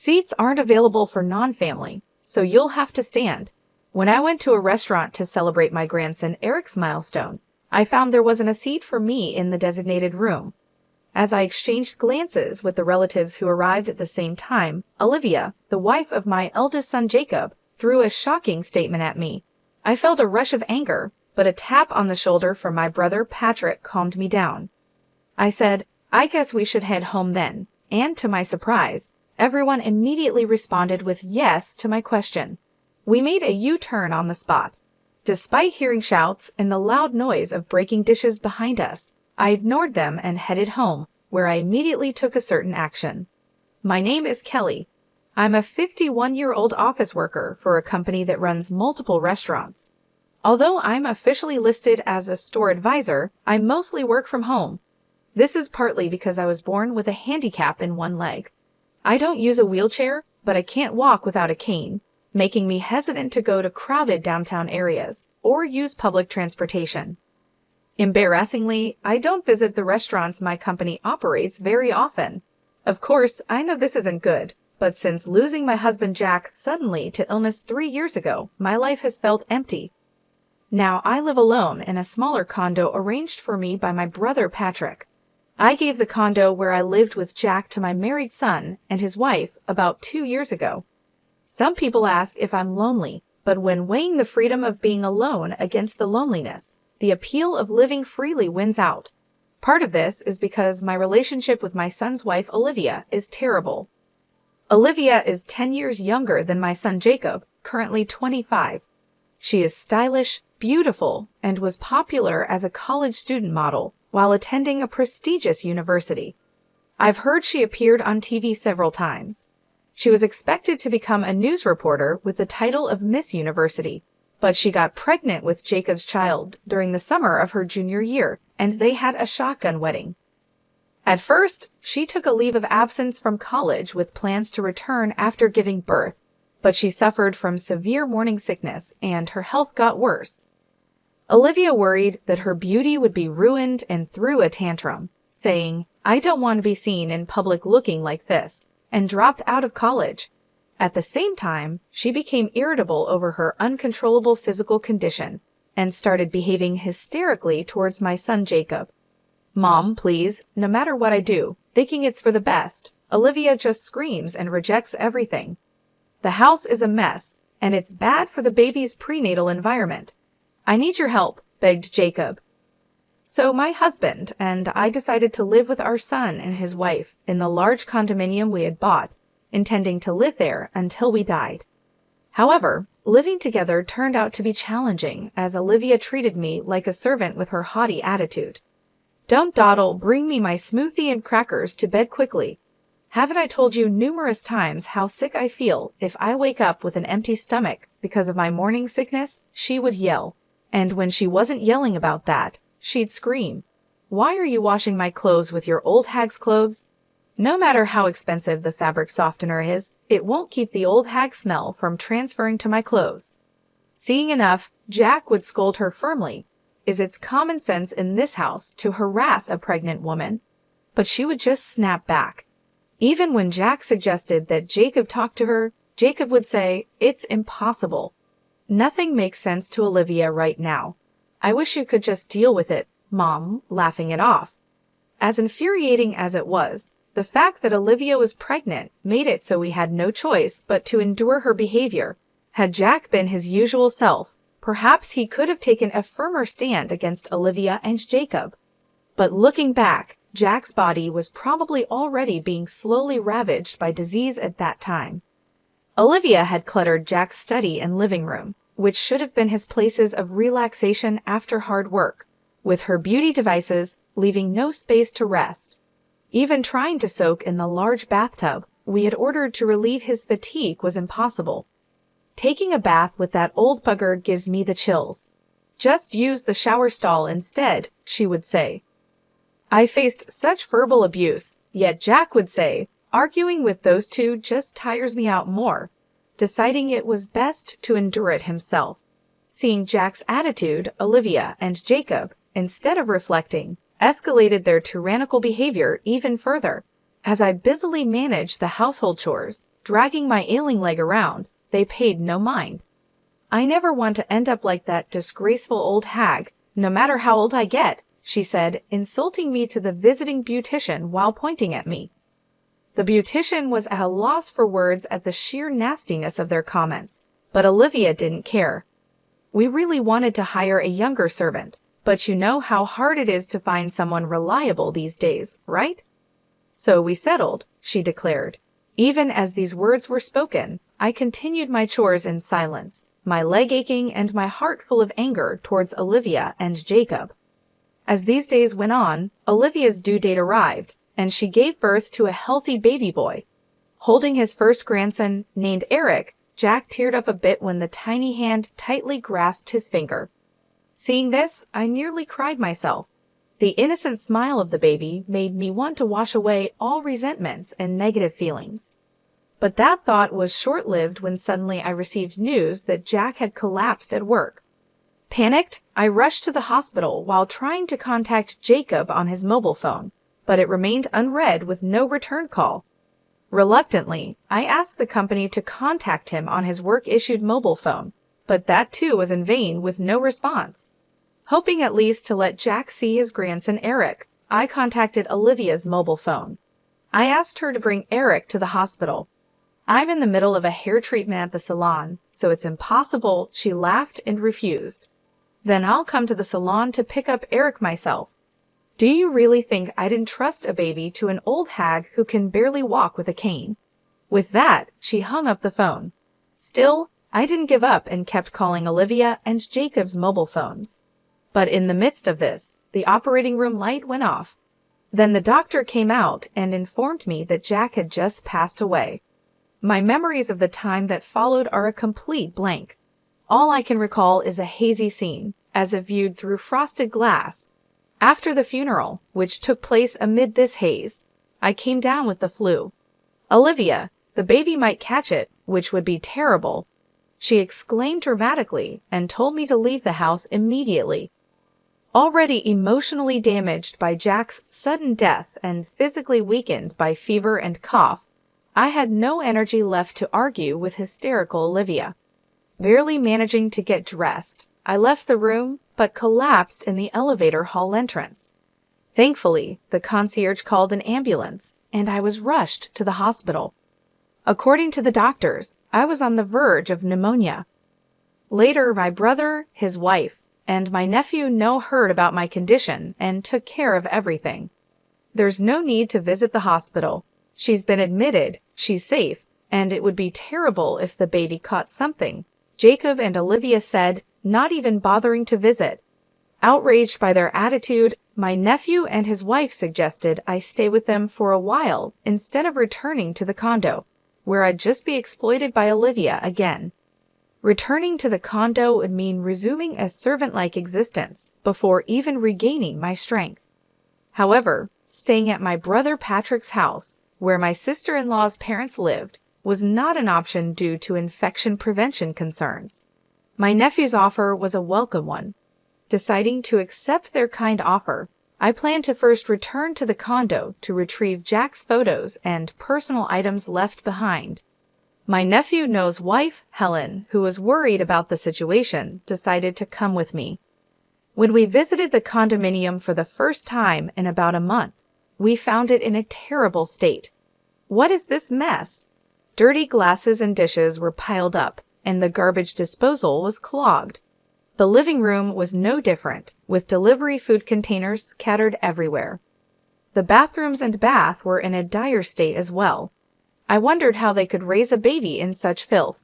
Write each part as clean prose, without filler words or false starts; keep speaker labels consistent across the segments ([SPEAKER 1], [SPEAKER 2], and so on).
[SPEAKER 1] Seats aren't available for non-family, so you'll have to stand. When I went to a restaurant to celebrate my grandson Eric's milestone, I found there wasn't a seat for me in the designated room. As I exchanged glances with the relatives who arrived at the same time, Olivia, the wife of my eldest son Jacob, threw a shocking statement at me. I felt a rush of anger, but a tap on the shoulder from my brother Patrick calmed me down. I said, "I guess we should head home then," and to my surprise, everyone immediately responded with yes to my question. We made a U-turn on the spot. Despite hearing shouts and the loud noise of breaking dishes behind us, I ignored them and headed home, where I immediately took a certain action. My name is Kelly. I'm a 51-year-old office worker for a company that runs multiple restaurants. Although I'm officially listed as a store advisor, I mostly work from home. This is partly because I was born with a handicap in one leg. I don't use a wheelchair, but I can't walk without a cane, making me hesitant to go to crowded downtown areas or use public transportation. Embarrassingly, I don't visit the restaurants my company operates very often. Of course, I know this isn't good, but since losing my husband Jack suddenly to illness 3 years ago, my life has felt empty. Now I live alone in a smaller condo arranged for me by my brother Patrick. I gave the condo where I lived with Jack to my married son and his wife about 2 years ago. Some people ask if I'm lonely, but when weighing the freedom of being alone against the loneliness, the appeal of living freely wins out. Part of this is because my relationship with my son's wife Olivia is terrible. Olivia is 10 years younger than my son Jacob, currently 25. She is stylish, beautiful, and was popular as a college student model while attending a prestigious university. I've heard she appeared on TV several times. She was expected to become a news reporter with the title of Miss University, but she got pregnant with Jacob's child during the summer of her junior year, and they had a shotgun wedding. At first, she took a leave of absence from college with plans to return after giving birth, but she suffered from severe morning sickness and her health got worse. Olivia worried that her beauty would be ruined and threw a tantrum, saying, "I don't want to be seen in public looking like this," and dropped out of college. At the same time, she became irritable over her uncontrollable physical condition and started behaving hysterically towards my son Jacob. "Mom, please, no matter what I do, thinking it's for the best," Olivia just screams and rejects everything. "The house is a mess, and it's bad for the baby's prenatal environment. I need your help," begged Jacob. So my husband and I decided to live with our son and his wife in the large condominium we had bought, intending to live there until we died. However, living together turned out to be challenging as Olivia treated me like a servant with her haughty attitude. "Don't dawdle, bring me my smoothie and crackers to bed quickly. Haven't I told you numerous times how sick I feel if I wake up with an empty stomach because of my morning sickness?" she would yell. And when she wasn't yelling about that, she'd scream, "Why are you washing my clothes with your old hag's clothes? No matter how expensive the fabric softener is, it won't keep the old hag smell from transferring to my clothes." Seeing enough, Jack would scold her firmly. Is it's common sense in this house to harass a pregnant woman? But she would just snap back. Even when Jack suggested that Jacob talk to her, Jacob would say, "It's impossible." Nothing makes sense to Olivia right now. "I wish you could just deal with it, Mom," laughing it off. As infuriating as it was, the fact that Olivia was pregnant made it so we had no choice but to endure her behavior. Had Jack been his usual self, perhaps he could have taken a firmer stand against Olivia and Jacob. But looking back, Jack's body was probably already being slowly ravaged by disease at that time. Olivia had cluttered Jack's study and living room, which should have been his places of relaxation after hard work, with her beauty devices, leaving no space to rest. Even trying to soak in the large bathtub we had ordered to relieve his fatigue was impossible. "Taking a bath with that old bugger gives me the chills. Just use the shower stall instead," she would say. I faced such verbal abuse, yet Jack would say, "Arguing with those two just tires me out more," deciding it was best to endure it himself. Seeing Jack's attitude, Olivia and Jacob, instead of reflecting, escalated their tyrannical behavior even further. As I busily managed the household chores, dragging my ailing leg around. They paid no mind. "I never want to end up like that disgraceful old hag, no matter how old I get," she said, insulting me to the visiting beautician while pointing at me. The beautician was at a loss for words at the sheer nastiness of their comments, but Olivia didn't care. "We really wanted to hire a younger servant, but you know how hard it is to find someone reliable these days, right? So we settled," she declared. Even as these words were spoken, I continued my chores in silence, my leg aching and my heart full of anger towards Olivia and Jacob. As these days went on, Olivia's due date arrived, and she gave birth to a healthy baby boy. Holding his first grandson, named Eric, Jack teared up a bit when the tiny hand tightly grasped his finger. Seeing this, I nearly cried myself. The innocent smile of the baby made me want to wash away all resentments and negative feelings. But that thought was short-lived when suddenly I received news that Jack had collapsed at work. Panicked, I rushed to the hospital while trying to contact Jacob on his mobile phone, but it remained unread with no return call. Reluctantly, I asked the company to contact him on his work-issued mobile phone, but that too was in vain with no response. Hoping at least to let Jack see his grandson Eric, I contacted Olivia's mobile phone. I asked her to bring Eric to the hospital. "I'm in the middle of a hair treatment at the salon, so it's impossible," she laughed and refused. "Then I'll come to the salon to pick up Eric myself." Do you really think I'd entrust a baby to an old hag who can barely walk with a cane? With that, she hung up the phone. Still, I didn't give up and kept calling Olivia and Jacob's mobile phones. But in the midst of this, the operating room light went off. Then the doctor came out and informed me that Jack had just passed away. My memories of the time that followed are a complete blank. All I can recall is a hazy scene, as if viewed through frosted glass. After the funeral, which took place amid this haze, I came down with the flu. "Olivia, the baby might catch it, which would be terrible," she exclaimed dramatically and told me to leave the house immediately. Already emotionally damaged by Jack's sudden death and physically weakened by fever and cough, I had no energy left to argue with hysterical Olivia. Barely managing to get dressed, I left the room but collapsed in the elevator hall entrance. Thankfully, the concierge called an ambulance, and I was rushed to the hospital. According to the doctors, I was on the verge of pneumonia. Later, my brother, his wife, and my nephew heard about my condition and took care of everything. "There's no need to visit the hospital. She's been admitted, she's safe, and it would be terrible if the baby caught something," Jacob and Olivia said, not even bothering to visit. Outraged by their attitude, my nephew and his wife suggested I stay with them for a while instead of returning to the condo, where I'd just be exploited by Olivia again. Returning to the condo would mean resuming a servant-like existence before even regaining my strength. However, staying at my brother Patrick's house, where my sister-in-law's parents lived, was not an option due to infection prevention concerns. My nephew's offer was a welcome one. Deciding to accept their kind offer, I planned to first return to the condo to retrieve Jack's photos and personal items left behind. My nephew's wife, Helen, who was worried about the situation, decided to come with me. When we visited the condominium for the first time in about a month, we found it in a terrible state. What is this mess? Dirty glasses and dishes were piled up, and the garbage disposal was clogged. The living room was no different, with delivery food containers scattered everywhere. The bathrooms and bath were in a dire state as well. I wondered how they could raise a baby in such filth.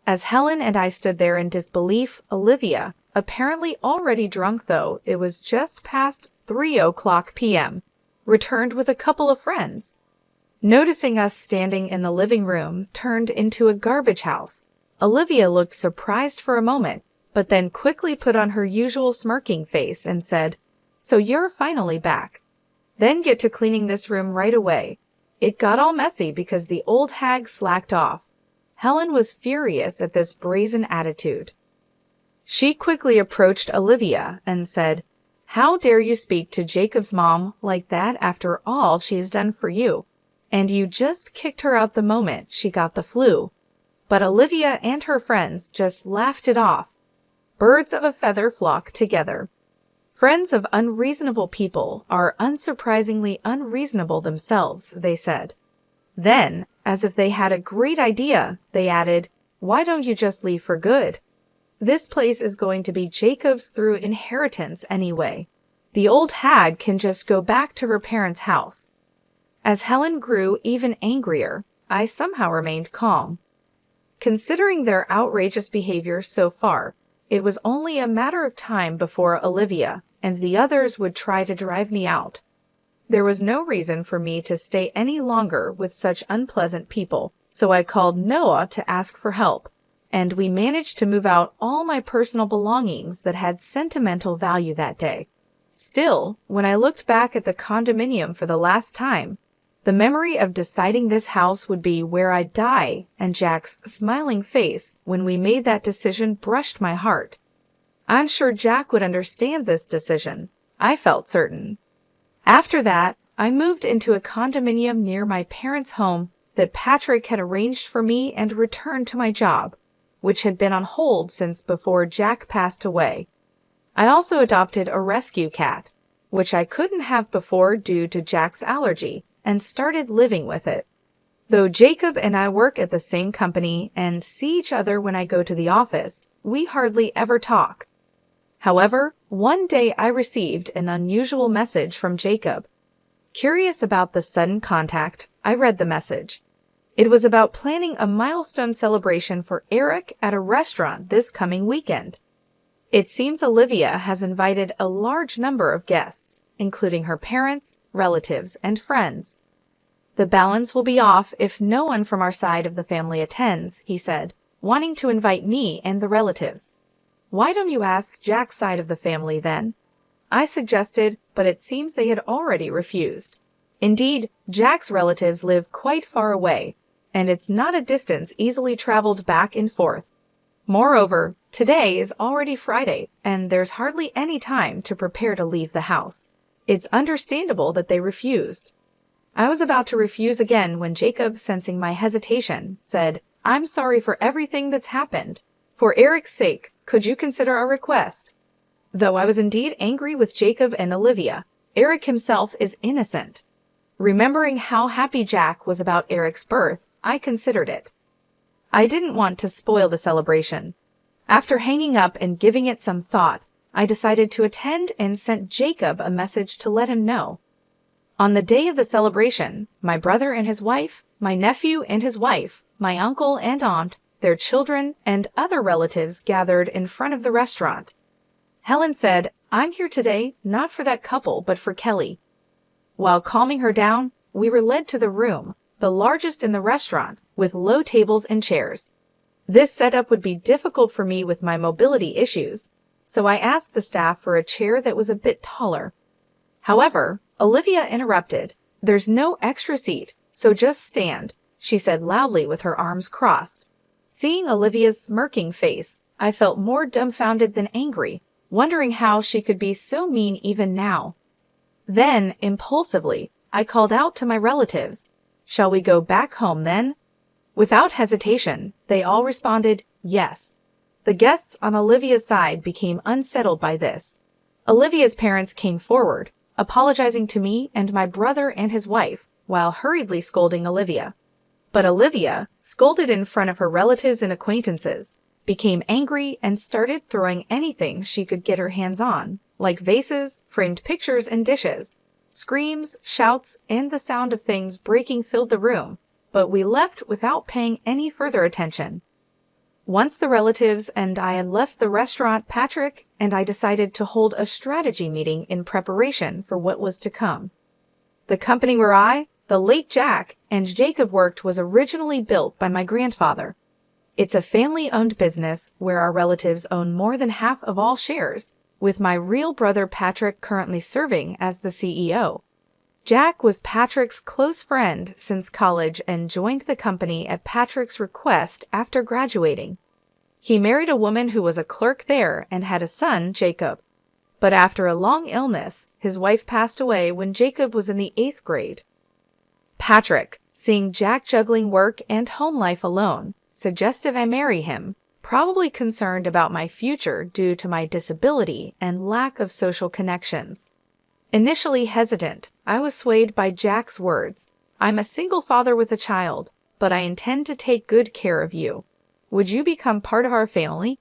[SPEAKER 1] As Helen and I stood there in disbelief, Olivia, apparently already drunk though it was just past 3:00 p.m., returned with a couple of friends. Noticing us standing in the living room turned into a garbage house, Olivia looked surprised for a moment, but then quickly put on her usual smirking face and said, "So you're finally back. Then get to cleaning this room right away. It got all messy because the old hag slacked off." Helen was furious at this brazen attitude. She quickly approached Olivia and said, "How dare you speak to Jacob's mom like that after all she has done for you? and you just kicked her out the moment she got the flu. But Olivia and her friends just laughed it off. Birds of a feather flock together. Friends of unreasonable people are unsurprisingly unreasonable themselves, they said. Then, as if they had a great idea, they added, "Why don't you just leave for good? This place is going to be Jacob's through inheritance anyway. The old hag can just go back to her parents' house." As Helen grew even angrier, I somehow remained calm. Considering their outrageous behavior so far, it was only a matter of time before Olivia and the others would try to drive me out. There was no reason for me to stay any longer with such unpleasant people, so I called Noah to ask for help, and we managed to move out all my personal belongings that had sentimental value that day. Still, when I looked back at the condominium for the last time, the memory of deciding this house would be where I'd die and Jack's smiling face when we made that decision brushed my heart. I'm sure Jack would understand this decision. I felt certain. After that, I moved into a condominium near my parents' home that Patrick had arranged for me and returned to my job, which had been on hold since before Jack passed away. I also adopted a rescue cat, which I couldn't have before due to Jack's allergy, and started living with it. Though Jacob and I work at the same company and see each other when I go to the office, we hardly ever talk. However, one day I received an unusual message from Jacob. Curious about the sudden contact, I read the message. It was about planning a milestone celebration for Eric at a restaurant this coming weekend. It seems Olivia has invited a large number of guests, including her parents, relatives, and friends. The balance will be off if no one from our side of the family attends, he said, wanting to invite me and the relatives. Why don't you ask Jack's side of the family then? I suggested, but it seems they had already refused. Indeed, Jack's relatives live quite far away, and it's not a distance easily traveled back and forth. Moreover, today is already Friday, and there's hardly any time to prepare to leave the house. It's understandable that they refused. I was about to refuse again when Jacob, sensing my hesitation, said, "I'm sorry for everything that's happened. For Eric's sake, could you consider our request?" Though I was indeed angry with Jacob and Olivia, Eric himself is innocent. Remembering how happy Jack was about Eric's birth, I considered it. I didn't want to spoil the celebration. After hanging up and giving it some thought, I decided to attend and sent Jacob a message to let him know. On the day of the celebration, my brother and his wife, my nephew and his wife, my uncle and aunt, their children, and other relatives gathered in front of the restaurant. Helen said, "I'm here today, not for that couple, but for Kelly." While calming her down, we were led to the room, the largest in the restaurant, with low tables and chairs. This setup would be difficult for me with my mobility issues, so I asked the staff for a chair that was a bit taller. However, Olivia interrupted. "There's no extra seat, so just stand," she said loudly with her arms crossed. Seeing Olivia's smirking face, I felt more dumbfounded than angry, wondering how she could be so mean even now. Then, impulsively, I called out to my relatives, "Shall we go back home then?" Without hesitation, they all responded, yes. The guests on Olivia's side became unsettled by this. Olivia's parents came forward, apologizing to me and my brother and his wife, while hurriedly scolding Olivia. But Olivia, scolded in front of her relatives and acquaintances, became angry and started throwing anything she could get her hands on, like vases, framed pictures, and dishes. Screams, shouts, and the sound of things breaking filled the room, but we left without paying any further attention. Once the relatives and I had left the restaurant, Patrick and I decided to hold a strategy meeting in preparation for what was to come. The company where I, the late Jack, and Jacob worked was originally built by my grandfather. It's a family-owned business where our relatives own more than half of all shares, with my real brother Patrick currently serving as the CEO. Jack was Patrick's close friend since college and joined the company at Patrick's request after graduating. He married a woman who was a clerk there and had a son, Jacob. But after a long illness, his wife passed away when Jacob was in the 8th grade. Patrick, seeing Jack juggling work and home life alone, suggested I marry him, probably concerned about my future due to my disability and lack of social connections. Initially hesitant, I was swayed by Jack's words. I'm a single father with a child, but I intend to take good care of you. Would you become part of our family?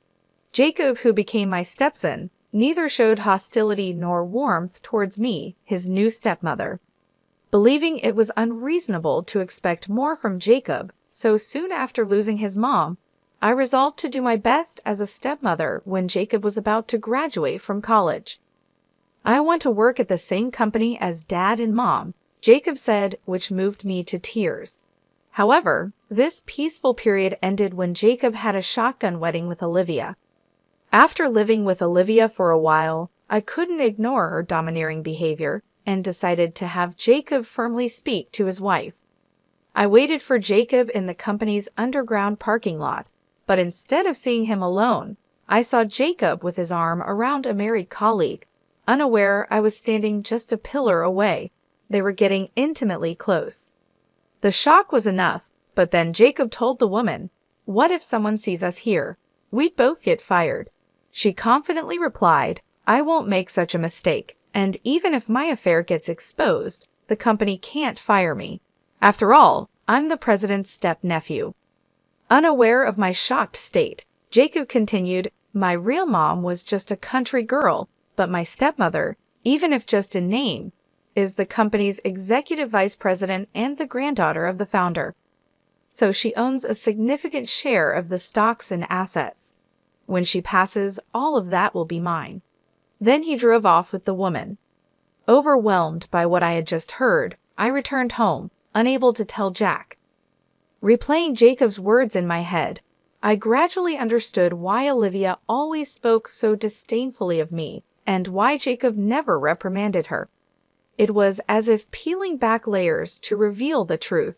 [SPEAKER 1] Jacob, who became my stepson, neither showed hostility nor warmth towards me, his new stepmother. Believing it was unreasonable to expect more from Jacob so soon after losing his mom, I resolved to do my best as a stepmother when Jacob was about to graduate from college. I want to work at the same company as Dad and Mom, Jacob said, which moved me to tears. However, this peaceful period ended when Jacob had a shotgun wedding with Olivia. After living with Olivia for a while, I couldn't ignore her domineering behavior and decided to have Jacob firmly speak to his wife. I waited for Jacob in the company's underground parking lot, but instead of seeing him alone, I saw Jacob with his arm around a married colleague, unaware I was standing just a pillar away. They were getting intimately close. The shock was enough, but then Jacob told the woman, "What if someone sees us here? We'd both get fired." She confidently replied, "I won't make such a mistake, and even if my affair gets exposed, the company can't fire me. After all, I'm the president's step-nephew." Unaware of my shocked state, Jacob continued, "My real mom was just a country girl, but my stepmother, even if just in name, is the company's executive vice president and the granddaughter of the founder. So she owns a significant share of the stocks and assets. When she passes, all of that will be mine." Then he drove off with the woman. Overwhelmed by what I had just heard, I returned home, unable to tell Jack. Replaying Jacob's words in my head, I gradually understood why Olivia always spoke so disdainfully of me and why Jacob never reprimanded her. It was as if peeling back layers to reveal the truth.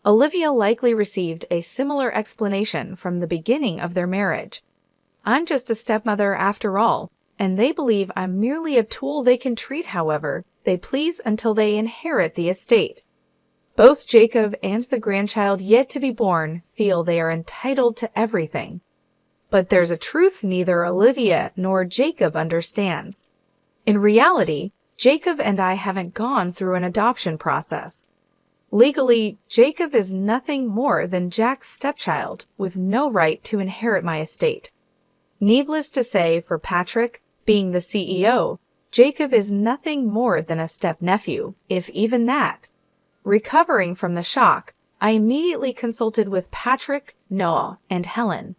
[SPEAKER 1] Olivia likely received a similar explanation from the beginning of their marriage. I'm just a stepmother after all, and they believe I'm merely a tool they can treat however they please until they inherit the estate. Both Jacob and the grandchild yet to be born feel they are entitled to everything. But there's a truth neither Olivia nor Jacob understands. In reality, Jacob and I haven't gone through an adoption process. Legally, Jacob is nothing more than Jack's stepchild with no right to inherit my estate. Needless to say, for Patrick, being the CEO, Jacob is nothing more than a step-nephew, if even that. Recovering from the shock, I immediately consulted with Patrick, Noah, and Helen.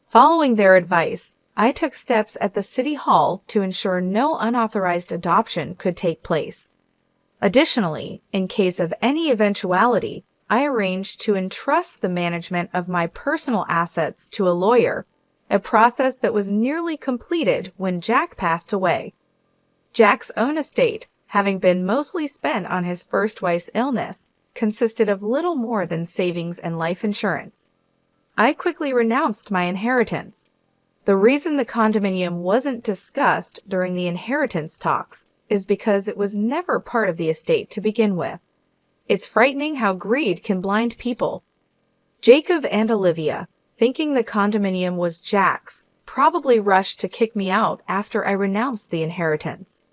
[SPEAKER 1] Following their advice, I took steps at the City Hall to ensure no unauthorized adoption could take place. Additionally, in case of any eventuality, I arranged to entrust the management of my personal assets to a lawyer, a process that was nearly completed when Jack passed away. Jack's own estate, having been mostly spent on his first wife's illness, consisted of little more than savings and life insurance. I quickly renounced my inheritance. The reason the condominium wasn't discussed during the inheritance talks is because it was never part of the estate to begin with. It's frightening how greed can blind people. Jacob and Olivia, thinking the condominium was Jack's, probably rushed to kick me out after I renounced the inheritance.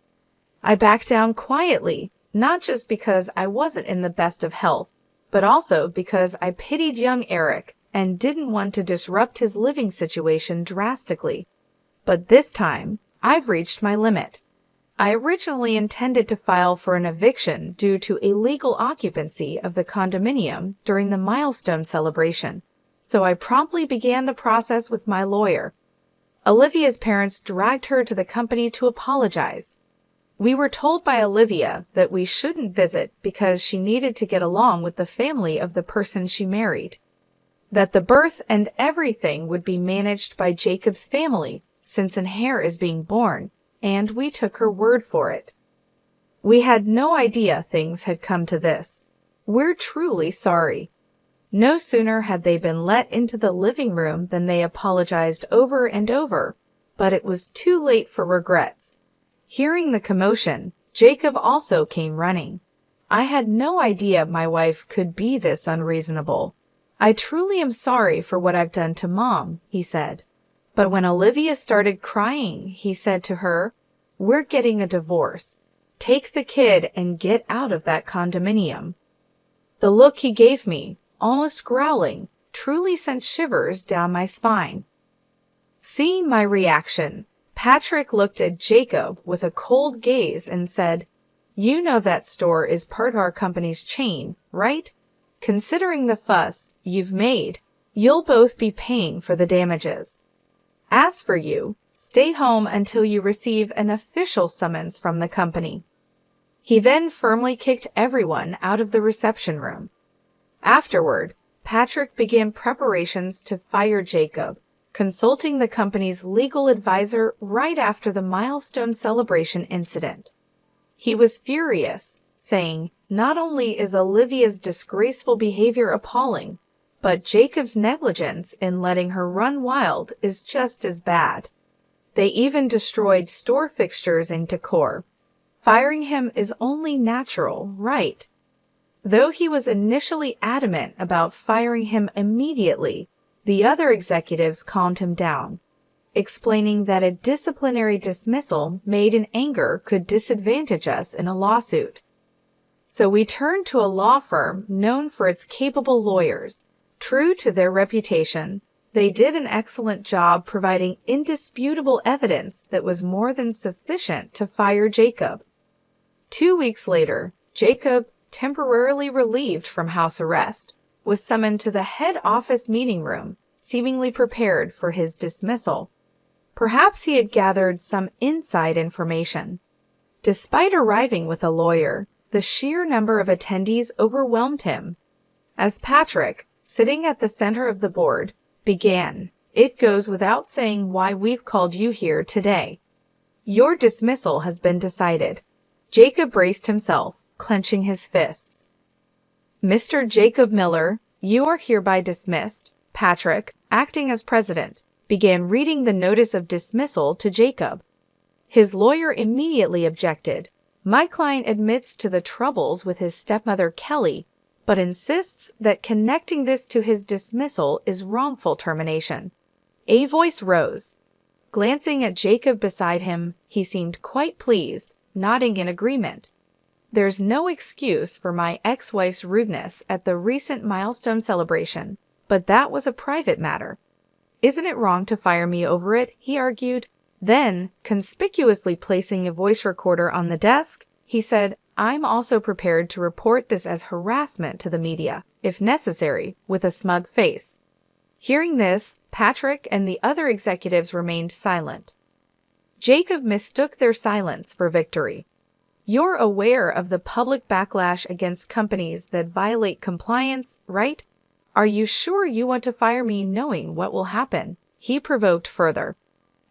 [SPEAKER 1] I backed down quietly, not just because I wasn't in the best of health, but also because I pitied young Eric and didn't want to disrupt his living situation drastically. But this time, I've reached my limit. I originally intended to file for an eviction due to illegal occupancy of the condominium during the milestone celebration, so I promptly began the process with my lawyer. Olivia's parents dragged her to the company to apologize. We were told by Olivia that we shouldn't visit because she needed to get along with the family of the person she married, that the birth and everything would be managed by Jacob's family since an heir is being born, and we took her word for it. We had no idea things had come to this. We're truly sorry. No sooner had they been let into the living room than they apologized over and over, but it was too late for regrets. Hearing the commotion, Jacob also came running. I had no idea my wife could be this unreasonable. I truly am sorry for what I've done to Mom, he said. But when Olivia started crying, he said to her, "We're getting a divorce. Take the kid and get out of that condominium." The look he gave me, almost growling, truly sent shivers down my spine. Seeing my reaction, Patrick looked at Jacob with a cold gaze and said, "You know that store is part of our company's chain, right? Considering the fuss you've made, you'll both be paying for the damages. As for you, stay home until you receive an official summons from the company." He then firmly kicked everyone out of the reception room. Afterward, Patrick began preparations to fire Jacob, consulting the company's legal advisor right after the milestone celebration incident. He was furious, saying, "Not only is Olivia's disgraceful behavior appalling, but Jacob's negligence in letting her run wild is just as bad. They even destroyed store fixtures and decor. Firing him is only natural, right?" Though he was initially adamant about firing him immediately, the other executives calmed him down, explaining that a disciplinary dismissal made in anger could disadvantage us in a lawsuit. So we turned to a law firm known for its capable lawyers. True to their reputation, they did an excellent job providing indisputable evidence that was more than sufficient to fire Jacob. 2 weeks later, Jacob, temporarily relieved from house arrest, was summoned to the head office meeting room, seemingly prepared for his dismissal. Perhaps he had gathered some inside information. Despite arriving with a lawyer, the sheer number of attendees overwhelmed him. As Patrick, sitting at the center of the board, began, "It goes without saying why we've called you here today. Your dismissal has been decided." Jacob braced himself, clenching his fists. "Mr. Jacob Miller, you are hereby dismissed." Patrick, acting as president, began reading the notice of dismissal to Jacob. His lawyer immediately objected. "My client admits to the troubles with his stepmother Kelly, but insists that connecting this to his dismissal is wrongful termination." A voice rose. Glancing at Jacob beside him, he seemed quite pleased, nodding in agreement. "There's no excuse for my ex-wife's rudeness at the recent milestone celebration, but that was a private matter. Isn't it wrong to fire me over it?" he argued. Then, conspicuously placing a voice recorder on the desk, he said, "I'm also prepared to report this as harassment to the media, if necessary," with a smug face. Hearing this, Patrick and the other executives remained silent. Jacob mistook their silence for victory. "You're aware of the public backlash against companies that violate compliance, right? Are you sure you want to fire me knowing what will happen?" he provoked further.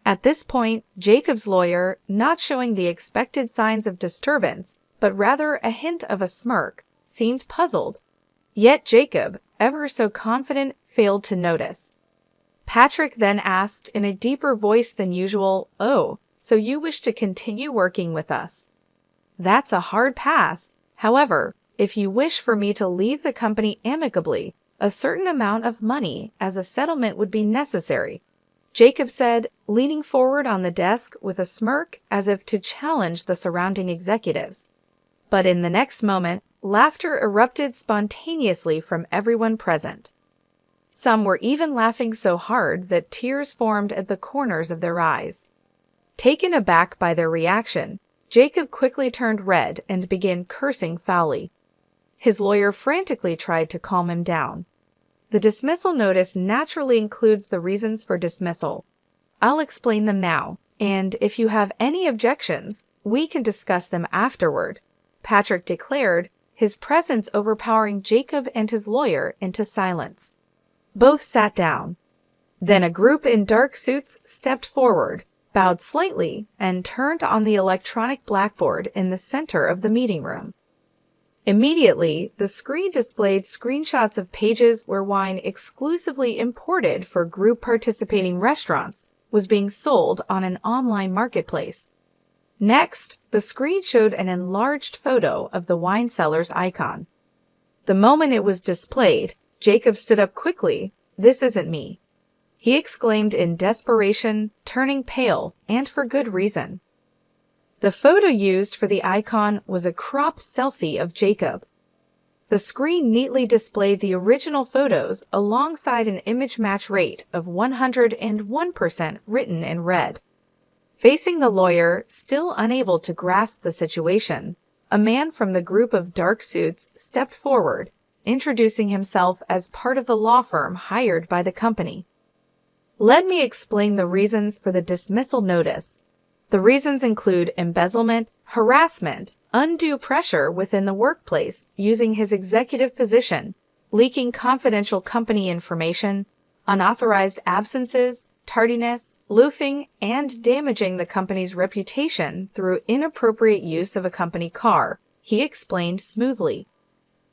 [SPEAKER 1] At this point, Jacob's lawyer, not showing the expected signs of disturbance, but rather a hint of a smirk, seemed puzzled. Yet Jacob, ever so confident, failed to notice. Patrick then asked in a deeper voice than usual, "Oh, so you wish to continue working with us?" "That's a hard pass. However, if you wish for me to leave the company amicably, a certain amount of money as a settlement would be necessary," Jacob said, leaning forward on the desk with a smirk as if to challenge the surrounding executives. But in the next moment, laughter erupted spontaneously from everyone present. Some were even laughing so hard that tears formed at the corners of their eyes. Taken aback by their reaction, Jacob quickly turned red and began cursing foully. His lawyer frantically tried to calm him down. The dismissal notice naturally includes the reasons for dismissal. I'll explain them now, and if you have any objections, we can discuss them afterward, Patrick declared, his presence overpowering Jacob and his lawyer into silence. Both sat down. Then a group in dark suits stepped forward, bowed slightly, and turned on the electronic blackboard in the center of the meeting room. Immediately, the screen displayed screenshots of pages where wine exclusively imported for group participating restaurants was being sold on an online marketplace. Next, the screen showed an enlarged photo of the wine seller's icon. The moment it was displayed, Jacob stood up quickly. "This isn't me," he exclaimed in desperation, turning pale, and for good reason. The photo used for the icon was a cropped selfie of Jacob. The screen neatly displayed the original photos alongside an image match rate of 101% written in red. Facing the lawyer, still unable to grasp the situation, a man from the group of dark suits stepped forward, introducing himself as part of the law firm hired by the company. "Let me explain the reasons for the dismissal notice. The reasons include embezzlement, harassment, undue pressure within the workplace using his executive position, leaking confidential company information, unauthorized absences, tardiness, loafing, and damaging the company's reputation through inappropriate use of a company car," he explained smoothly.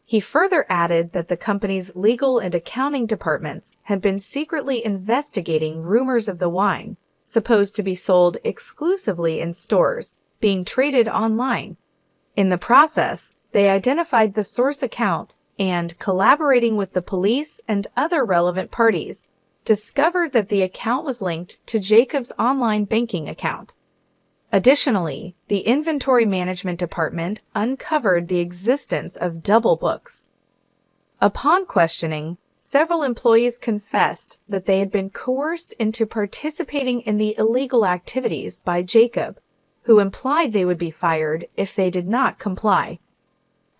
[SPEAKER 1] He further added that the company's legal and accounting departments had been secretly investigating rumors of the wine, supposed to be sold exclusively in stores, being traded online. In the process, they identified the source account and, collaborating with the police and other relevant parties, discovered that the account was linked to Jacob's online banking account. Additionally, the inventory management department uncovered the existence of double books. Upon questioning, several employees confessed that they had been coerced into participating in the illegal activities by Jacob, who implied they would be fired if they did not comply.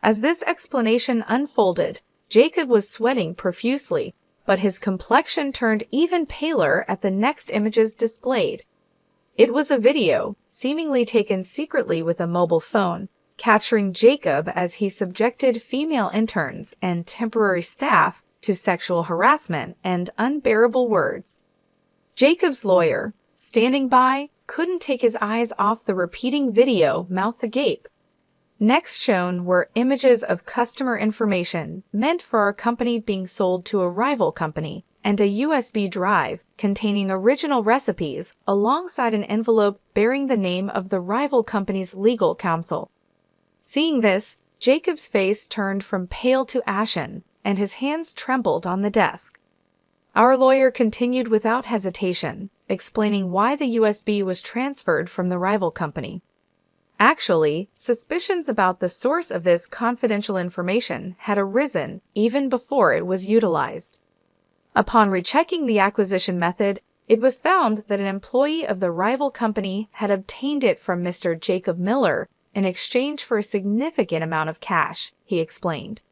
[SPEAKER 1] As this explanation unfolded, Jacob was sweating profusely, but his complexion turned even paler at the next images displayed. It was a video, seemingly taken secretly with a mobile phone, capturing Jacob as he subjected female interns and temporary staff to sexual harassment and unbearable words. Jacob's lawyer, standing by, couldn't take his eyes off the repeating video, mouth agape. Next shown were images of customer information meant for our company being sold to a rival company, and a USB drive containing original recipes alongside an envelope bearing the name of the rival company's legal counsel. Seeing this, Jacob's face turned from pale to ashen, and his hands trembled on the desk. Our lawyer continued without hesitation, explaining why the USB was transferred from the rival company. Actually, suspicions about the source of this confidential information had arisen even before it was utilized. Upon rechecking the acquisition method, it was found that an employee of the rival company had obtained it from Mr. Jacob Miller in exchange for a significant amount of cash, he explained.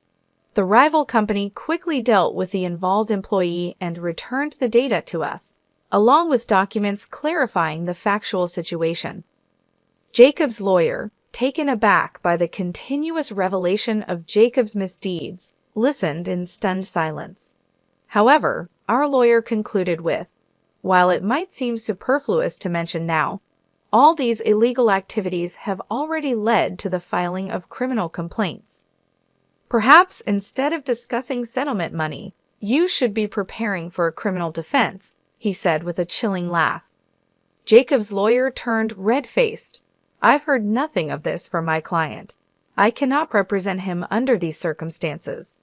[SPEAKER 1] The rival company quickly dealt with the involved employee and returned the data to us, along with documents clarifying the factual situation. Jacob's lawyer, taken aback by the continuous revelation of Jacob's misdeeds, listened in stunned silence. However, our lawyer concluded with, "While it might seem superfluous to mention now, all these illegal activities have already led to the filing of criminal complaints. Perhaps instead of discussing settlement money, you should be preparing for a criminal defense," he said with a chilling laugh. Jacob's lawyer turned red-faced. "I've heard nothing of this from my client. I cannot represent him under these circumstances.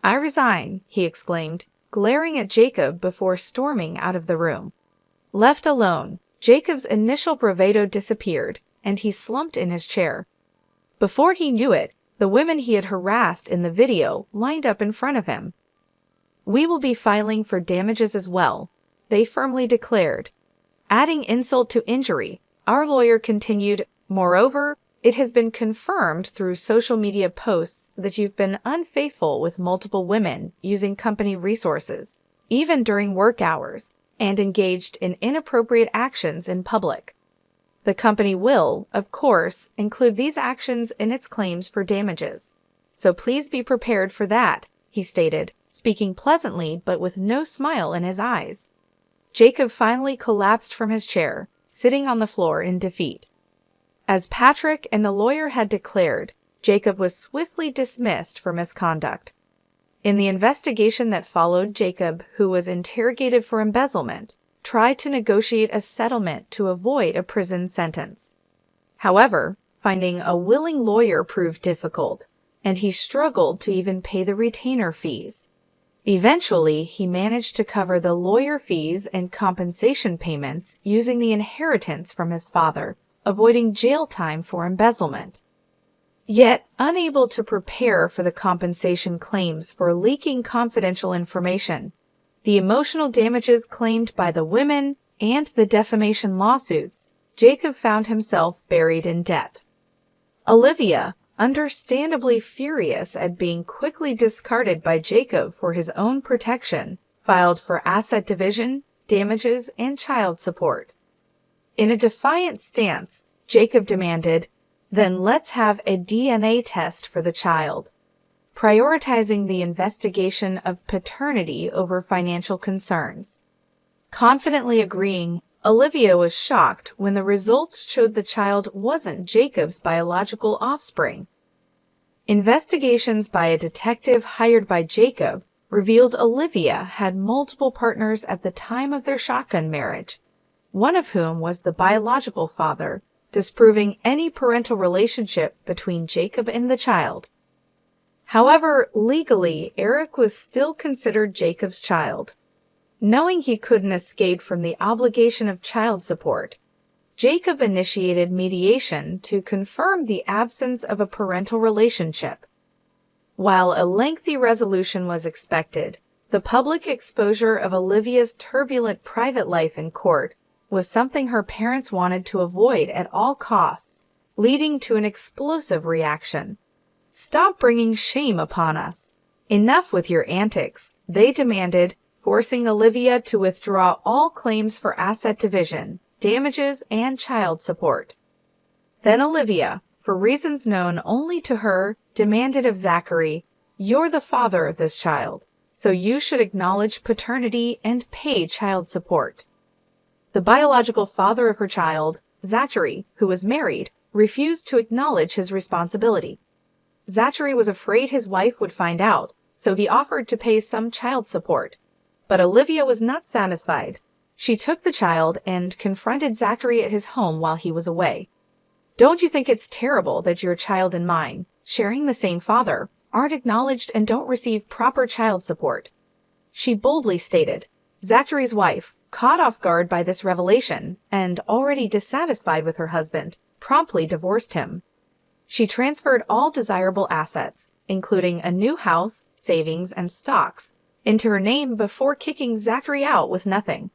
[SPEAKER 1] I resign," he exclaimed, glaring at Jacob before storming out of the room. Left alone, Jacob's initial bravado disappeared, and he slumped in his chair. Before he knew it, the women he had harassed in the video lined up in front of him. "We will be filing for damages as well," they firmly declared. Adding insult to injury, our lawyer continued, "Moreover, it has been confirmed through social media posts that you've been unfaithful with multiple women using company resources, even during work hours, and engaged in inappropriate actions in public. The company will, of course, include these actions in its claims for damages. So please be prepared for that," he stated, speaking pleasantly but with no smile in his eyes. Jacob finally collapsed from his chair, sitting on the floor in defeat. As Patrick and the lawyer had declared, Jacob was swiftly dismissed for misconduct. In the investigation that followed, Jacob, who was interrogated for embezzlement, tried to negotiate a settlement to avoid a prison sentence. However, finding a willing lawyer proved difficult, and he struggled to even pay the retainer fees. Eventually, he managed to cover the lawyer fees and compensation payments using the inheritance from his father, avoiding jail time for embezzlement. Yet, unable to prepare for the compensation claims for leaking confidential information, the emotional damages claimed by the women, and the defamation lawsuits, Jacob found himself buried in debt. Olivia, understandably furious at being quickly discarded by Jacob for his own protection, filed for asset division, damages, and child support. In a defiant stance, Jacob demanded, "Then let's have a DNA test for the child," prioritizing the investigation of paternity over financial concerns. Confidently agreeing, Olivia was shocked when the results showed the child wasn't Jacob's biological offspring. Investigations by a detective hired by Jacob revealed Olivia had multiple partners at the time of their shotgun marriage, one of whom was the biological father, disproving any parental relationship between Jacob and the child. However, legally, Eric was still considered Jacob's child. Knowing he couldn't escape from the obligation of child support, Jacob initiated mediation to confirm the absence of a parental relationship. While a lengthy resolution was expected, the public exposure of Olivia's turbulent private life in court was something her parents wanted to avoid at all costs, leading to an explosive reaction. "Stop bringing shame upon us. Enough with your antics," they demanded, forcing Olivia to withdraw all claims for asset division, damages, and child support. Then Olivia, for reasons known only to her, demanded of Zachary, "You're the father of this child, so you should acknowledge paternity and pay child support." The biological father of her child, Zachary, who was married, refused to acknowledge his responsibility. Zachary was afraid his wife would find out, so he offered to pay some child support. But Olivia was not satisfied. She took the child and confronted Zachary at his home while he was away. "Don't you think it's terrible that your child and mine, sharing the same father, aren't acknowledged and don't receive proper child support?" she boldly stated. Zachary's wife, caught off guard by this revelation and already dissatisfied with her husband, promptly divorced him. She transferred all desirable assets, including a new house, savings, and stocks, into her name before kicking Zachary out with nothing.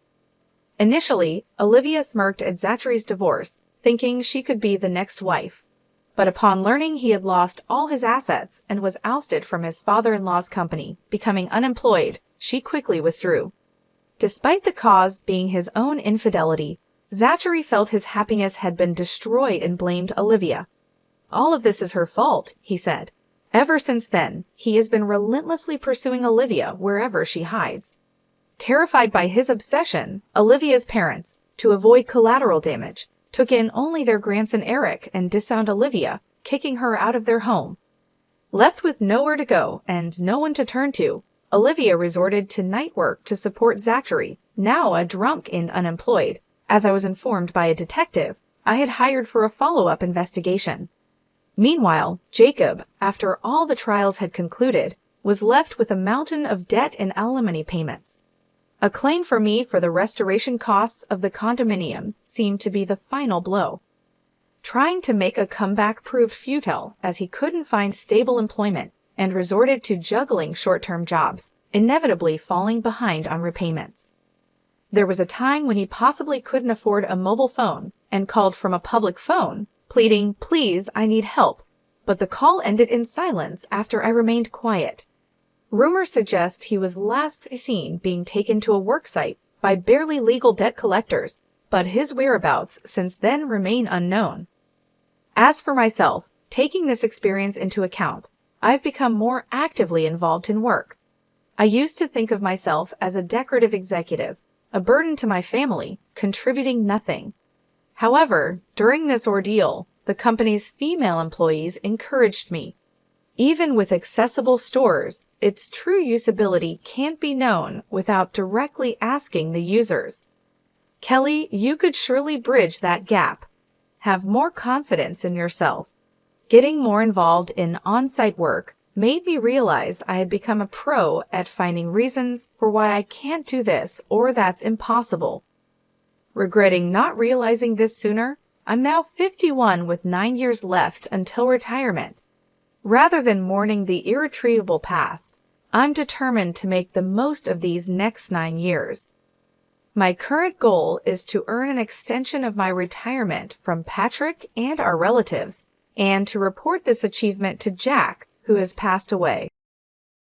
[SPEAKER 1] Initially, Olivia smirked at Zachary's divorce, thinking she could be the next wife. But upon learning he had lost all his assets and was ousted from his father-in-law's company, becoming unemployed, she quickly withdrew. Despite the cause being his own infidelity, Zachary felt his happiness had been destroyed and blamed Olivia. "All of this is her fault," he said. Ever since then, he has been relentlessly pursuing Olivia wherever she hides. Terrified by his obsession, Olivia's parents, to avoid collateral damage, took in only their grandson Eric and disowned Olivia, kicking her out of their home. Left with nowhere to go and no one to turn to, Olivia resorted to night work to support Zachary, now a drunk and unemployed. As I was informed by a detective, I had hired for a follow-up investigation. Meanwhile, Jacob, after all the trials had concluded, was left with a mountain of debt and alimony payments. A claim for me for the restoration costs of the condominium seemed to be the final blow. Trying to make a comeback proved futile as he couldn't find stable employment and resorted to juggling short-term jobs, inevitably falling behind on repayments. There was a time when he possibly couldn't afford a mobile phone and called from a public phone, pleading, "Please, I need help," but the call ended in silence after I remained quiet. Rumors suggest he was last seen being taken to a worksite by barely legal debt collectors, but his whereabouts since then remain unknown. As for myself, taking this experience into account, I've become more actively involved in work. I used to think of myself as a decorative executive, a burden to my family, contributing nothing. However, during this ordeal, the company's female employees encouraged me. Even with accessible stores, its true usability can't be known without directly asking the users. "Kelly, you could surely bridge that gap." Have more confidence in yourself. Getting more involved in on-site work made me realize I had become a pro at finding reasons for why I can't do this or that's impossible. Regretting not realizing this sooner, I'm now 51 with 9 years left until retirement. Rather than mourning the irretrievable past, I'm determined to make the most of these next 9 years. My current goal is to earn an extension of my retirement from Patrick and our relatives, and to report this achievement to Jack, who has passed away.